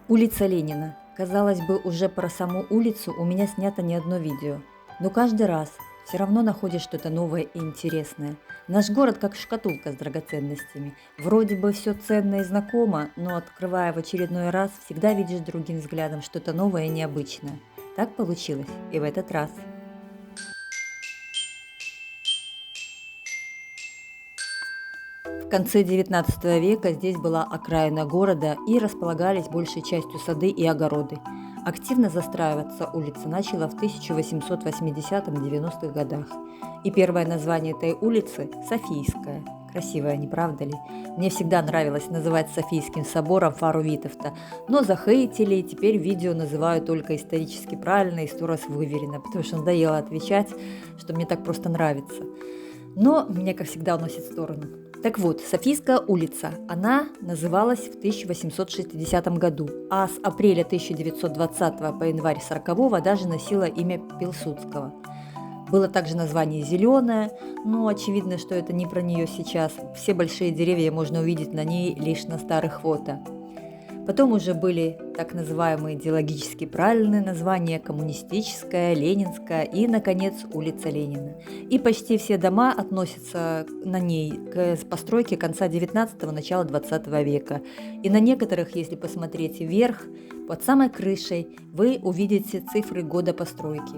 Улица Ленина. Казалось бы, уже про саму улицу у меня снято не одно видео. Но каждый раз все равно находишь что-то новое и интересное. Наш город как шкатулка с драгоценностями. Вроде бы все ценно и знакомо, но открывая в очередной раз, всегда видишь другим взглядом что-то новое и необычное. Так получилось и в этот раз. В конце XIX века здесь была окраина города и располагались большей частью сады и огороды. Активно застраиваться улица начала в 1880-90-х годах. И первое название этой улицы – Софийская. Красивая, не правда ли? Мне всегда нравилось называть Софийским собором Фару Витовта, но захейтили, и теперь видео называю только исторически правильно и 100 раз выверено, потому что надоело отвечать, что мне так просто нравится. Но меня, как всегда, уносит в сторону. Так вот, Софийская улица, она называлась в 1860 году, а с апреля 1920 по январь 40 даже носила имя Пилсудского. Было также название «Зеленая», но очевидно, что это не про нее сейчас. Все большие деревья можно увидеть на ней лишь на старых фото. Потом уже были так называемые идеологически правильные названия «Коммунистическая», «Ленинская» и, наконец, улица Ленина. И почти все дома относятся на ней к постройке конца 19-го, начала 20 века. И на некоторых, если посмотреть вверх, под самой крышей, вы увидите цифры года постройки.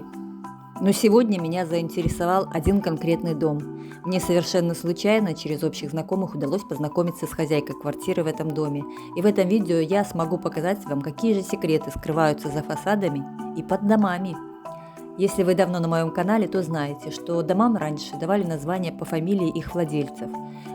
Но сегодня меня заинтересовал один конкретный дом. Мне совершенно случайно через общих знакомых удалось познакомиться с хозяйкой квартиры в этом доме. И в этом видео я смогу показать вам, какие же секреты скрываются за фасадами и под домами. Если вы давно на моем канале, то знаете, что домам раньше давали названия по фамилии их владельцев.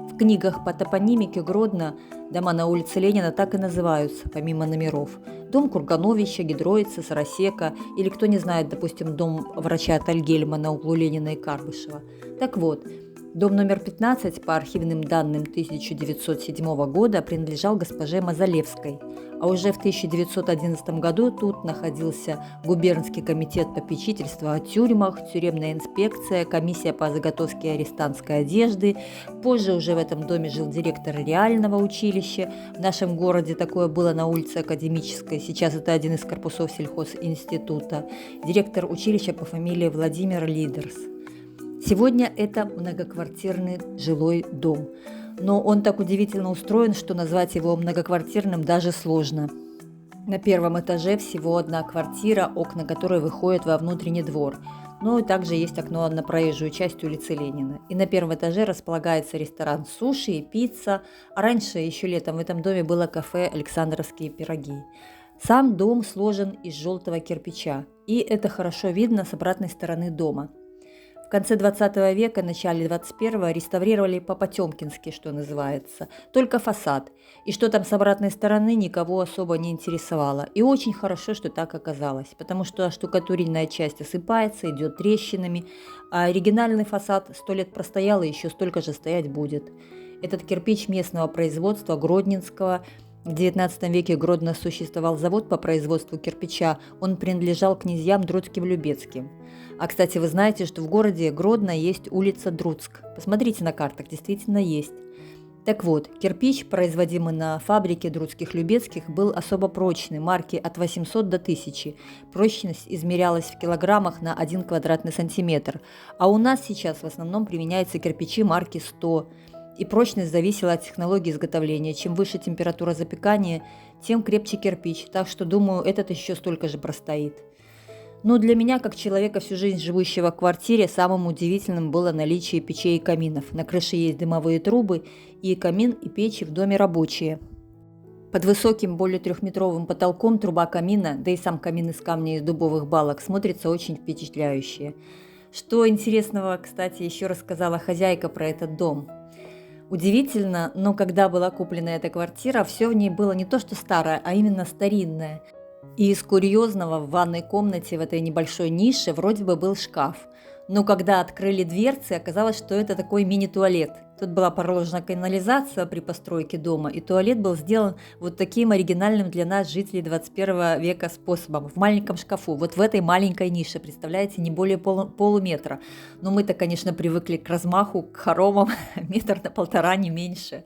В книгах по топонимике Гродно дома на улице Ленина так и называются, помимо номеров. Дом Кургановича, Гидроица, Сарасека или, кто не знает, допустим, дом врача Тальгельма на углу Ленина и Карбышева. Так вот, дом номер 15 по архивным данным 1907 года принадлежал госпоже Мазалевской, а уже в 1911 году тут находился губернский комитет попечительства о тюрьмах, тюремная инспекция, комиссия по заготовке арестантской одежды. Позже уже в этом доме жил директор реального училища. В нашем городе такое было на улице Академической, сейчас это один из корпусов сельхозинститута. Директор училища по фамилии Владимир Лидерс. Сегодня это многоквартирный жилой дом, но он так удивительно устроен, что назвать его многоквартирным даже сложно. На первом этаже всего одна квартира, окна которой выходят во внутренний двор, но также есть окно на проезжую часть улицы Ленина. И на первом этаже располагается ресторан суши и пицца, а раньше, еще летом, в этом доме было кафе «Александровские пироги». Сам дом сложен из желтого кирпича, и это хорошо видно с обратной стороны дома. В конце 20 века, начале 21-го реставрировали по-потемкински, что называется, только фасад. И что там с обратной стороны, никого особо не интересовало. И очень хорошо, что так оказалось, потому что штукатуренная часть осыпается, идет трещинами, а оригинальный фасад 100 лет простоял и еще столько же стоять будет. Этот кирпич местного производства, гродненского. В XIX веке в Гродно существовал завод по производству кирпича, он принадлежал князьям Друцким-Любецким. А, кстати, вы знаете, что в городе Гродно есть улица Друцк. Посмотрите на картах, действительно есть. Так вот, кирпич, производимый на фабрике Друцких-Любецких, был особо прочный, марки от 800 до 1000. Прочность измерялась в килограммах на 1 квадратный сантиметр. А у нас сейчас в основном применяются кирпичи марки 100. И прочность зависела от технологии изготовления. Чем выше температура запекания, тем крепче кирпич. Так что, думаю, этот еще столько же простоит. Но для меня, как человека, всю жизнь живущего в квартире, самым удивительным было наличие печей и каминов. На крыше есть дымовые трубы, и камин, и печи в доме рабочие. Под высоким, более 3-метровым потолком труба камина, да и сам камин из камня и дубовых балок, смотрится очень впечатляюще. Что интересного, кстати, еще рассказала хозяйка про этот дом. Удивительно, но когда была куплена эта квартира, все в ней было не то что старое, а именно старинное. И из курьезного в ванной комнате в этой небольшой нише вроде бы был шкаф. Но когда открыли дверцы, оказалось, что это такой мини-туалет. Тут была проложена канализация при постройке дома, и туалет был сделан вот таким оригинальным для нас, жителей 21 века, способом. В маленьком шкафу, вот в этой маленькой нише, представляете, не более полуметра. Но мы-то, конечно, привыкли к размаху, к хоромам, 1,5 метра, не меньше.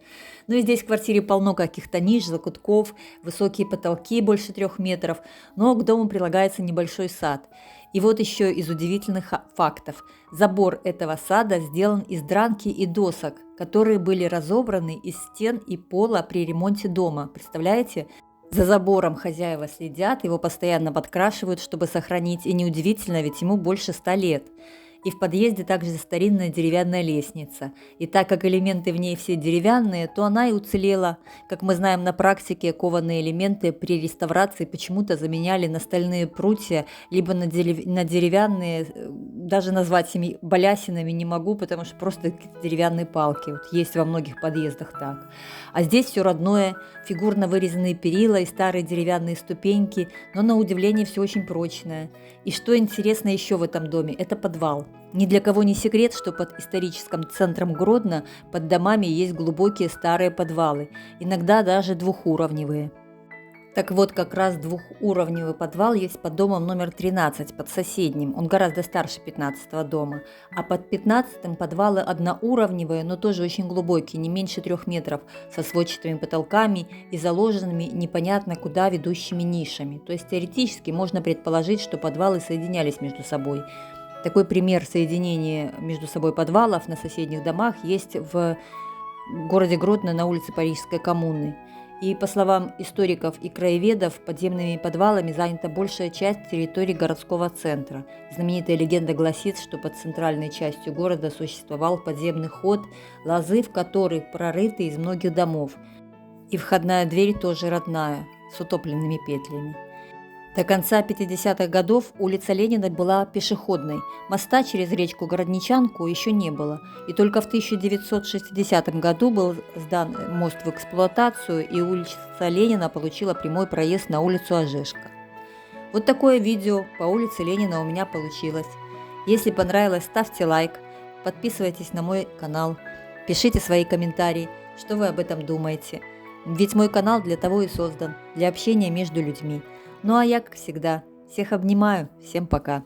Ну и здесь в квартире полно каких-то ниш, закутков, высокие потолки больше 3 метров, но к дому прилагается небольшой сад. И вот еще из удивительных фактов. Забор этого сада сделан из дранки и досок, которые были разобраны из стен и пола при ремонте дома. Представляете? За забором хозяева следят, его постоянно подкрашивают, чтобы сохранить, и неудивительно, ведь ему больше 100 лет. И в подъезде также старинная деревянная лестница. И так как элементы в ней все деревянные, то она и уцелела. Как мы знаем на практике, кованые элементы при реставрации почему-то заменяли на стальные прутья, либо на деревянные, даже назвать ими балясинами не могу, потому что просто деревянные палки. Вот есть во многих подъездах так. А здесь все родное, фигурно вырезанные перила и старые деревянные ступеньки, но на удивление все очень прочное. И что интересно еще в этом доме, это подвал. Ни для кого не секрет, что под историческим центром Гродно под домами есть глубокие старые подвалы, иногда даже двухуровневые. Так вот, как раз двухуровневый подвал есть под домом номер 13, под соседним. Он гораздо старше 15-го дома. А под 15-м подвалы одноуровневые, но тоже очень глубокие, не меньше 3 метров, со сводчатыми потолками и заложенными непонятно куда ведущими нишами. То есть теоретически можно предположить, что подвалы соединялись между собой. Такой пример соединения между собой подвалов на соседних домах есть в городе Гродно на улице Парижской коммуны. И, по словам историков и краеведов, подземными подвалами занята большая часть территории городского центра. Знаменитая легенда гласит, что под центральной частью города существовал подземный ход, лозы в который прорыты из многих домов. И входная дверь тоже родная, с утопленными петлями. До конца 50-х годов улица Ленина была пешеходной. Моста через речку Городничанку еще не было. И только в 1960 году был сдан мост в эксплуатацию, и улица Ленина получила прямой проезд на улицу Ожешко. Вот такое видео по улице Ленина у меня получилось. Если понравилось, ставьте лайк, подписывайтесь на мой канал, пишите свои комментарии, что вы об этом думаете. Ведь мой канал для того и создан, для общения между людьми. Ну а я, как всегда, всех обнимаю, всем пока.